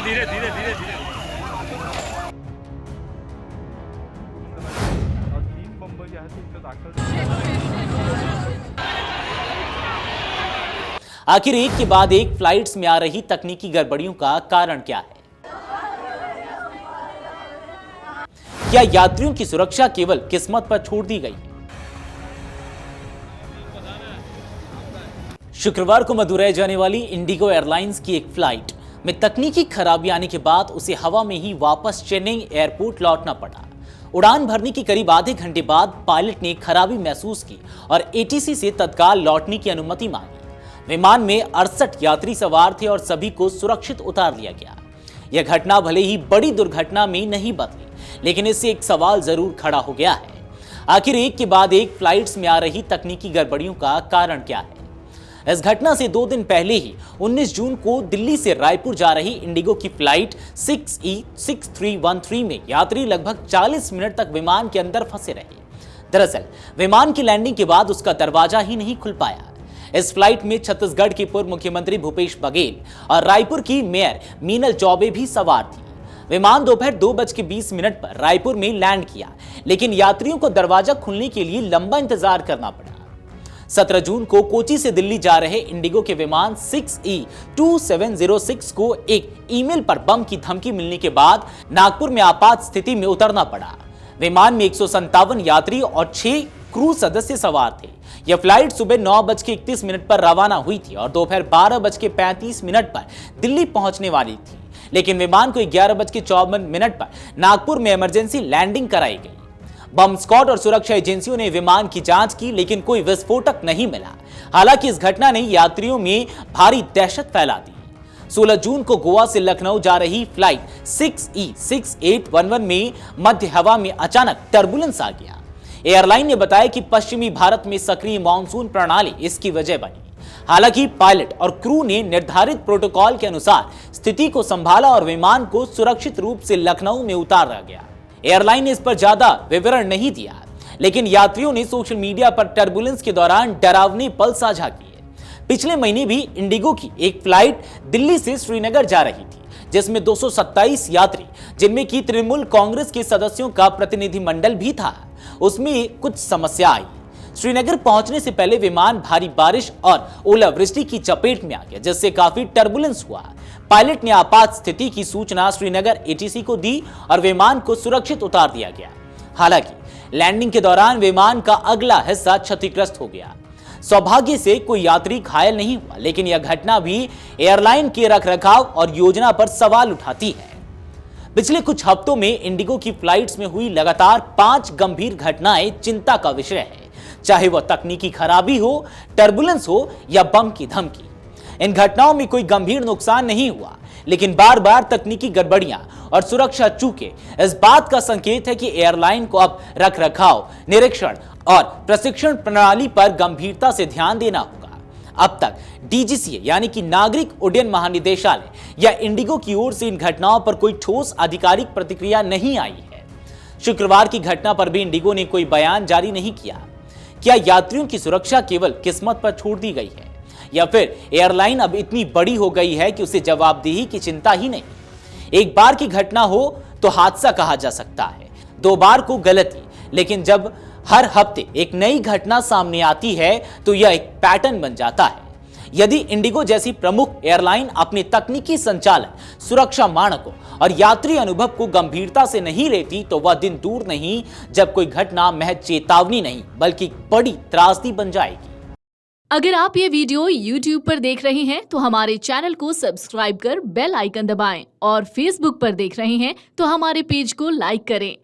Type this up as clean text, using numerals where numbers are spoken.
धीरे धीरे धीरे धीरे। और 3 बंब जे आहेत ते दाखल। आखिर एक के बाद एक फ्लाइट्स में आ रही तकनीकी गड़बड़ियों का कारण क्या है? क्या यात्रियों की सुरक्षा केवल किस्मत पर छोड़ दी गई? शुक्रवार को मदुरै जाने वाली इंडिगो एयरलाइंस की एक फ्लाइट में तकनीकी खराबी आने के बाद उसे हवा में ही वापस चेन्नई एयरपोर्ट लौटना पड़ा। उड़ान भरने के करीब आधे घंटे बाद पायलट ने खराबी महसूस की और एटीसी से तत्काल लौटने की अनुमति मांगी। विमान में 68 यात्री सवार थे और सभी को सुरक्षित उतार लिया गया। यह घटना भले ही बड़ी दुर्घटना में नहीं बदली, लेकिन इससे एक सवाल जरूर खड़ा हो गया है। आखिर एक के बाद एक फ्लाइट्स में आ रही तकनीकी गड़बड़ियों का कारण क्या है? इस घटना से 2 दिन पहले ही 19 जून को दिल्ली से रायपुर जा रही इंडिगो की फ्लाइट 6E6313 में यात्री लगभग 40 मिनट तक विमान के अंदर फंसे रहे। दरअसल विमान की लैंडिंग के बाद उसका दरवाजा ही नहीं खुल पाया। इस फ्लाइट में छत्तीसगढ़ के पूर्व मुख्यमंत्री भूपेश बघेल और रायपुर की मेयर मीनल चौबे भी सवार थी। विमान दोपहर 2:20 पर रायपुर में लैंड किया, लेकिन यात्रियों को दरवाजा खुलने के लिए लंबा इंतजार करना पड़ा। 17 जून को कोची से दिल्ली जा रहे इंडिगो के विमान 6E2706 को एक ईमेल पर बम की धमकी मिलने के बाद नागपुर में आपात स्थिति में उतरना पड़ा। विमान में 157 यात्री और 6 क्रू सदस्य सवार थे। यह फ्लाइट सुबह 9:31 पर रवाना हुई थी और दोपहर 12:35 पर दिल्ली पहुंचने वाली थी, लेकिन विमान को 11:54 पर नागपुर में इमरजेंसी लैंडिंग कराई गई। बम स्क्वाड और सुरक्षा एजेंसियों ने विमान की जांच की, लेकिन कोई विस्फोटक नहीं मिला। हालांकि इस घटना ने यात्रियों में भारी दहशत फैला दी। 16 जून को गोवा से लखनऊ जा रही फ्लाइट 6E6811 में मध्य हवा में अचानक टर्बुलेंस आ गया। एयरलाइन ने बताया कि पश्चिमी भारत में सक्रिय मानसून प्रणाली इसकी वजह बनी। हालांकि पायलट और क्रू ने निर्धारित प्रोटोकॉल के अनुसार स्थिति को संभाला और विमान को सुरक्षित रूप से लखनऊ में उतारा गया। एयरलाइन ने इस पर ज्यादा विवरण नहीं दिया, लेकिन यात्रियों ने सोशल मीडिया पर टर्बुलेंस के दौरान डरावने पल साझा किए। पिछले महीने भी इंडिगो की एक फ्लाइट दिल्ली से श्रीनगर जा रही थी, जिसमें 227 यात्री, जिनमें की तृणमूल कांग्रेस के सदस्यों का प्रतिनिधिमंडल भी था, उसमें कुछ समस्या आई। श्रीनगर पहुंचने से पहले विमान भारी बारिश और ओलावृष्टि की चपेट में आ गया, जिससे काफी टर्बुलेंस हुआ। पायलट ने आपात स्थिति की सूचना श्रीनगर एटीसी को दी और विमान को सुरक्षित उतार दिया गया। हालांकि लैंडिंग के दौरान विमान का अगला हिस्सा क्षतिग्रस्त हो गया। सौभाग्य से कोई यात्री घायल नहीं हुआ, लेकिन यह घटना भी एयरलाइन के रखरखाव और योजना पर सवाल उठाती है। पिछले कुछ हफ्तों में इंडिगो की फ्लाइट्स में हुई लगातार 5 गंभीर घटनाएं चिंता का विषय है, चाहे वह तकनीकी खराबी हो, टर्बुलेंस हो या बम की धमकी। इन घटनाओं में कोई गंभीर नुकसान नहीं हुआ, लेकिन बार बार तकनीकी गड़बड़ियां और सुरक्षा चूकें इस बात का संकेत है कि एयरलाइन को अब रखरखाव, निरीक्षण और प्रशिक्षण प्रणाली पर गंभीरता से ध्यान देना होगा। अब तक डीजीसीए यानी कि नागरिक उड्डयन महानिदेशालय या इंडिगो की ओर से इन घटनाओं पर कोई ठोस आधिकारिक प्रतिक्रिया नहीं आई है। शुक्रवार की घटना पर भी इंडिगो ने कोई बयान जारी नहीं किया। क्या यात्रियों की सुरक्षा केवल किस्मत पर छोड़ दी गई है, या फिर एयरलाइन अब इतनी बड़ी हो गई है कि उसे जवाबदेही की चिंता ही नहीं? एक बार की घटना हो तो हादसा कहा जा सकता है, 2 बार को गलती, लेकिन जब हर हफ्ते एक नई घटना सामने आती है तो यह एक पैटर्न बन जाता है। यदि इंडिगो जैसी प्रमुख एयरलाइन अपने तकनीकी संचालन, सुरक्षा मानकों और यात्री अनुभव को गंभीरता से नहीं लेती, तो वह दिन दूर नहीं जब कोई घटना महज चेतावनी नहीं बल्कि बड़ी त्रासदी बन जाएगी। अगर आप ये वीडियो YouTube पर देख रहे हैं तो हमारे चैनल को सब्सक्राइब कर बेल आइकन दबाएं, और Facebook पर देख रहे हैं तो हमारे पेज को लाइक करें।